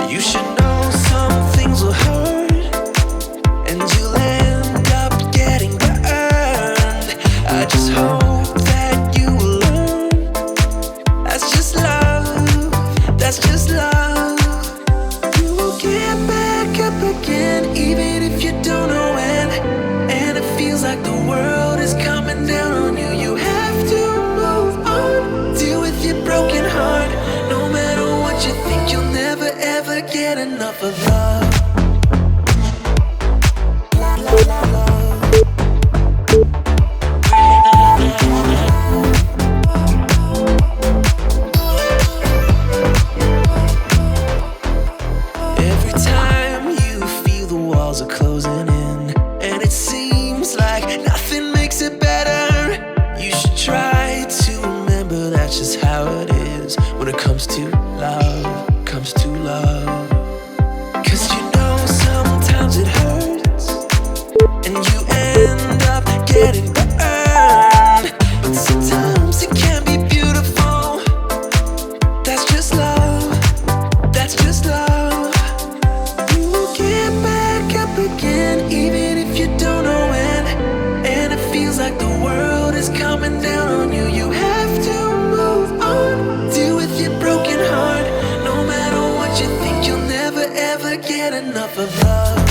You should know some things will hurt, and you'll end up getting burned. I just hope that you will learn. That's just love, that's just love. You will get back up again, even if you don't know when. And it feels like the world is coming down on you. You have to move on, deal with your broken heart. No matter what you think, you'll never ever get enough of love. Every time you feel the walls are closing in, and it seems like nothing makes it better, you should try to remember that's just how it is when it comes to love, comes to love. 'Cause you know sometimes it hurts, and you end up getting burned. But sometimes it can be beautiful. That's just love, that's just love. You will get back up again, even if you don't know when. And it feels like the world is coming down on you. You have to move on, deal with your broken heart. No matter what you think, you'll never ever get enough of love.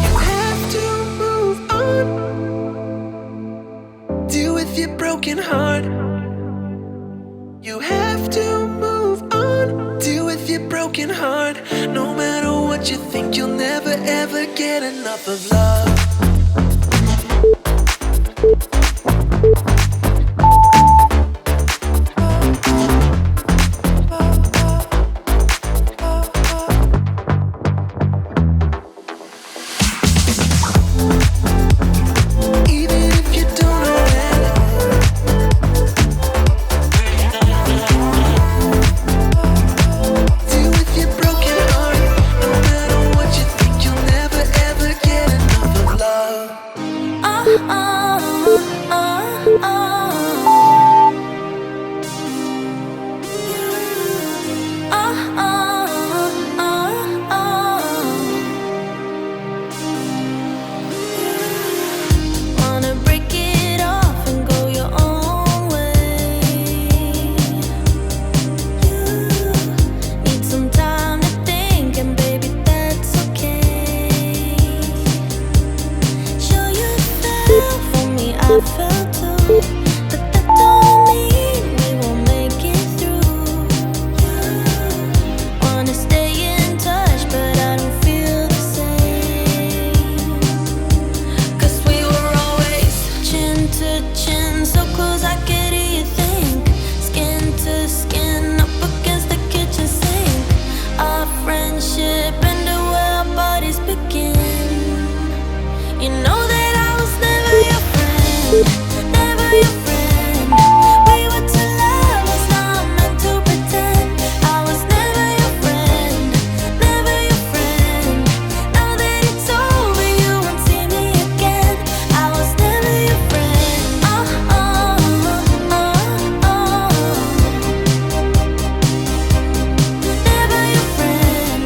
You have to move on, deal with your broken heart. You have to move on, deal with your broken heart. No matter what you think, you'll never ever get enough of love. Even if you don't know when. Deal with your broken heart. No matter what you think, you'll never ever get enough of love. Wanna break it off and go your own way. You need some time to think, and baby, that's okay. Sure you felt for me, I felt too, but that don't mean we won't make it through. Wanna stay in touch, but I don't feel the same. 'Cause we were always chin to chin, so close I could hear you think. Skin to skin, up against the kitchen sink. Our friendship ended where our bodies begin. You know that I was never your friend, never your friend. We were too lovers, not meant to pretend. I was never your friend, never your friend. Now that it's over, you won't see me again. I was never your friend. Never your friend.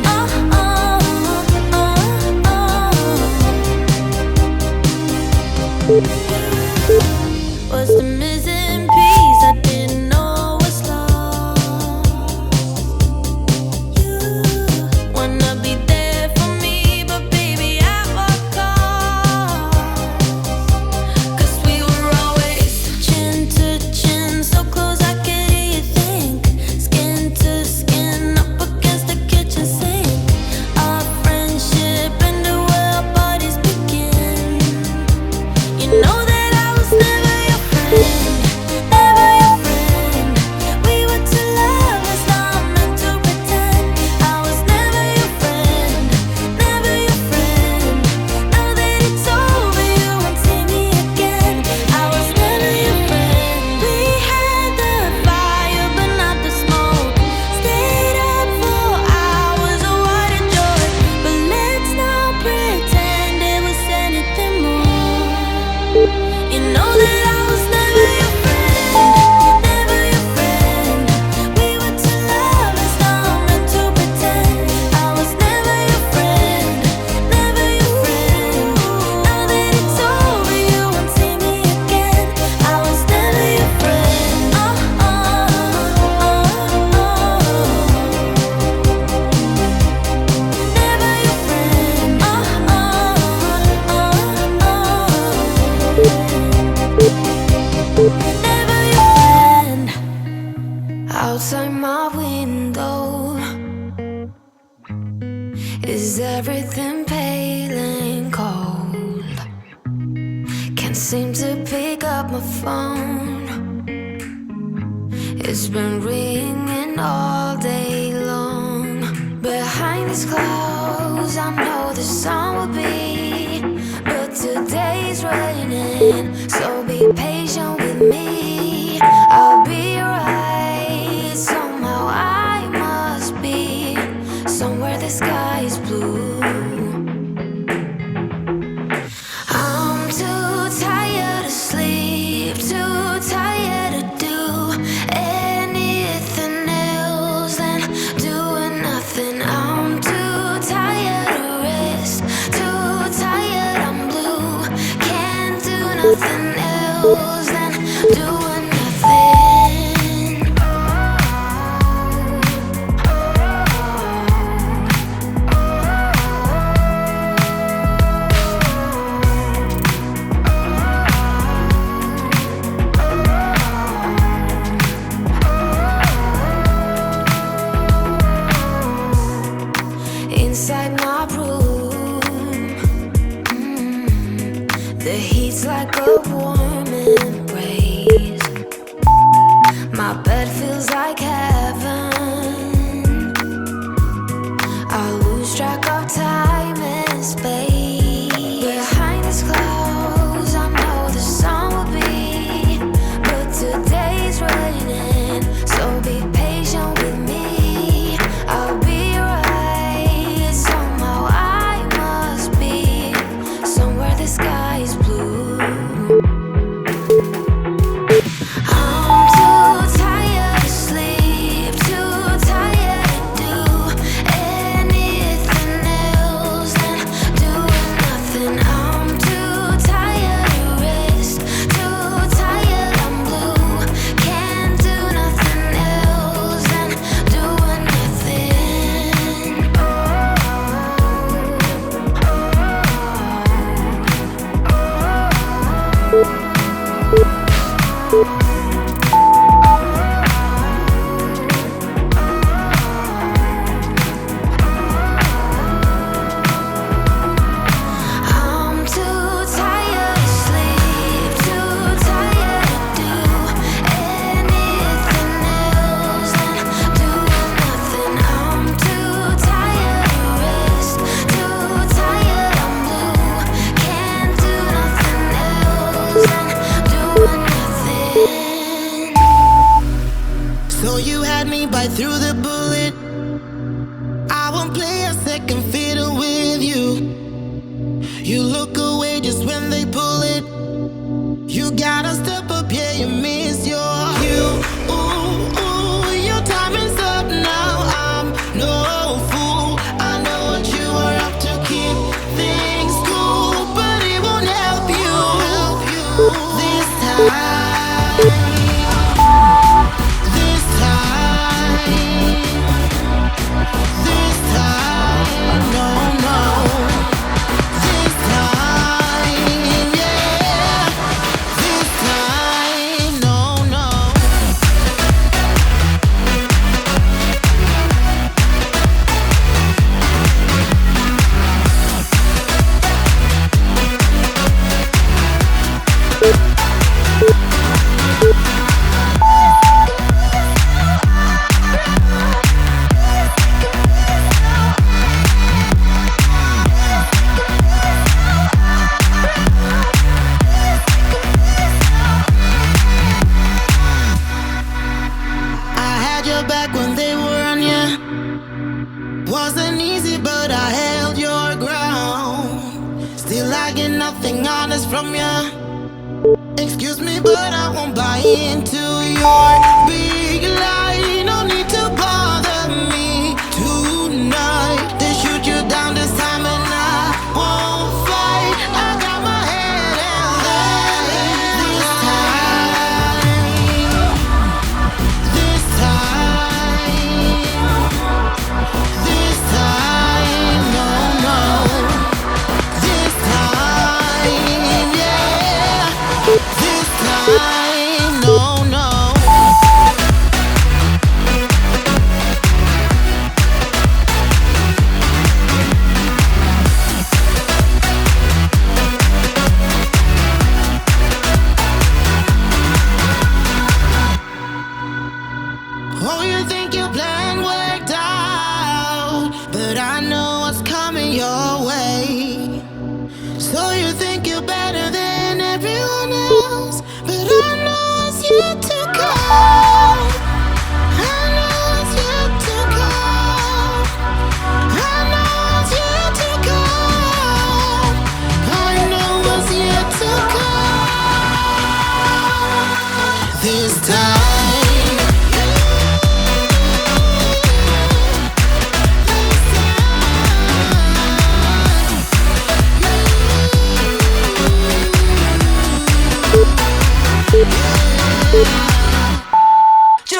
Was the missing piece I didn't know was lost. You wanna be there for me, but baby, at what cost? 'Cause we were always chin to chin, so close I could hear you think. Skin to skin, up against the kitchen sink. Our friendship ended where our bodies begin. You know Is everything pale and cold? Can't seem to pick up my phone. It's been ringing all day long. Behind these clouds, I know the sun will be, but today's raining, so be patient with me. I'll be right. Somehow I must be somewhere the sky is blue. I'm too tired to sleep, too tired to do anything else than doing nothing. I'm too tired to rest, too tired, I'm blue. Can't do nothing else than doing nothing. Inside my room, the heat's like a warm embrace. My bed feels like heaven. I lose track of time and space. Behind these clouds, I know the sun will be, but today's raining, so be patient with me. I'll be right. Somehow I must be somewhere the sky is blue. I'm too tired to sleep, too tired to do anything else than doing nothing. I'm too tired to rest, too tired, I'm blue. Can't do nothing else than doing nothing. I'm too tired to sleep, too tired to do anything else than doing nothing. I'm too tired to rest, too tired, I'm blue. Can't do nothing else than doing nothing. So you had me bite through the bullet. I won't play a second fiddle with you. You look away just when they pull it. You gotta step up, yeah, you miss your cue. Ooh, ooh, your time is up now. I'm no fool. I know what you are up to, keep things cool, but it won't help you this time. This time, this time, no, no. This time, yeah. This time, no, no. I had your back when they were on ya. Wasn't easy, but I held your ground. Still I get nothing honest from ya. Excuse me, but I won't buy into your big lie. No need to bother me tonight. They shoot you down this time and I won't fight. I got my head held high. This time, this time, this time, no, no. This time, yeah. This time, no, no.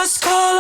just call